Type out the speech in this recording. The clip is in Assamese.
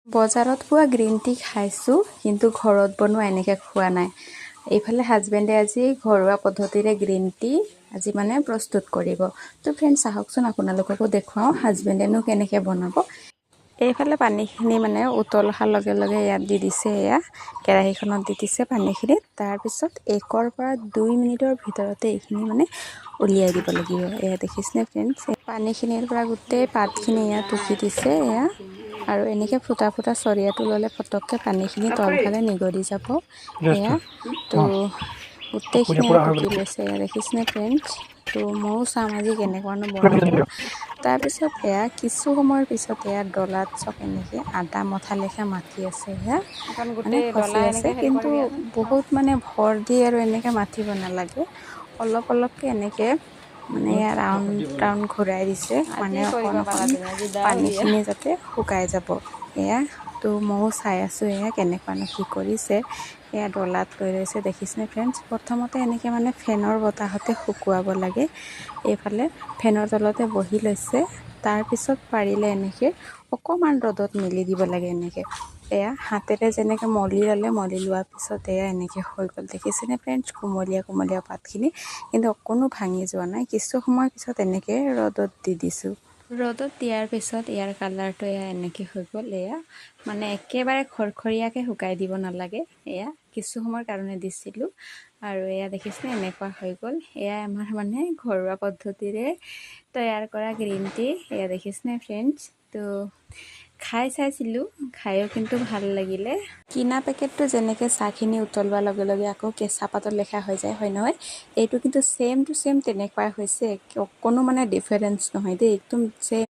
বজাৰত পোৱা গ্ৰীণ টি খাইছোঁ, কিন্তু ঘৰত বনোৱা এনেকৈ খোৱা নাই। এইফালে হাজবেণ্ডে আজি ঘৰুৱা পদ্ধতিৰে গ্ৰীণ টি আজি মানে প্ৰস্তুত কৰিব। তো ফ্ৰেণ্ডছ আহকচোন আপোনালোককো দেখুৱাওঁ হাজবেণ্ডেনো কেনেকৈ বনাব। এইফালে পানীখিনি মানে উতল অহাৰ লগে লগে ইয়াত দি দিছে, এয়া কেৰাহীখনত দি দিছে পানীখিনি। তাৰপিছত 1 পৰা 2 মিনিটৰ ভিতৰতে এইখিনি মানে উলিয়াই দিব লাগিব। এয়া দেখিছেনে ফ্ৰেণ্ডছ, পানীখিনিৰ পৰা গোটেই পাতখিনি ইয়াত টুকি দিছে এয়া। আৰু এনেকৈ ফুটা ফুটা চৰিয়াটো ল'লে পটককৈ পানীখিনি তলফালে নিগৰি যাব এয়া। তো গোটেইখিনি টুকি লৈছে এয়া দেখিছেনে ফ্ৰেণ্ডছ। তো ময়ো চাম আজি কেনেকুৱানো বনাব। তাৰপিছত এয়া কিছু সময়ৰ পিছত এয়া ডলাত চব এনেকৈ আদা মঠা লেখা মাখি আছে এয়া মানে খচি আছে, কিন্তু বহুত মানে ভৰ দি আৰু এনেকৈ মাঠিব নালাগে। অলপ অলপকৈ এনেকৈ মানে ৰাউণ্ড ঘূৰাই দিছে, মানে অকণ পানীখিনি যাতে শুকাই যাব এয়া। তো ময়ো চাই আছোঁ এয়া কেনেকুৱানো কি কৰিছে। এয়া ডলাত লৈ লৈছে দেখিছেনে ফ্ৰেণ্ডছ। প্ৰথমতে এনেকৈ মানে ফেনৰ বতাহতে শুকুৱাব লাগে। এইফালে ফেনৰ তলতে বহি লৈছে। তাৰপিছত পাৰিলে এনেকৈ অকণমান ৰ'দত মেলি দিব লাগে এনেকৈ। এয়া হাতেৰে যেনেকৈ মলি ল'লে, মলি লোৱাৰ পিছত এয়া এনেকৈ হৈ গ'ল দেখিছেনে ফ্ৰেণ্ডছ। কুমলীয়া পাতখিনি কিন্তু অকণো ভাঙি যোৱা নাই। কিছু সময়ৰ পিছত এনেকৈ ৰ'দত দি দিছোঁ। ৰ'দত দিয়াৰ পিছত ইয়াৰ কালাৰটো এয়া এনেকৈ হৈ গ'ল। এয়া মানে একেবাৰে খৰখৰীয়াকৈ শুকাই দিব নালাগে, এয়া কিছু সময়ৰ কাৰণে দিছিলোঁ। আৰু এয়া দেখিছেনে এনেকুৱা হৈ গ'ল। এয়া আমাৰ মানে ঘৰুৱা পদ্ধতিৰে তৈয়াৰ কৰা গ্ৰীণ টি। এয়া দেখিছেনে ফ্ৰেণ্ডছ। তো খাই চাইছিলোঁ, খায়ো কিন্তু ভাল লাগিলে। কিনা পেকেটটো যেনেকৈ চাহখিনি উতলোৱাৰ লগে লগে আকৌ কেঁচা পাতত লেখা হৈ যায়, হয় নহয়, এইটো কিন্তু ছেম টু ছেম তেনেকুৱাই হৈছে। অকণো মানে ডিফাৰেঞ্চ নহয় দেই, একদম ছেম।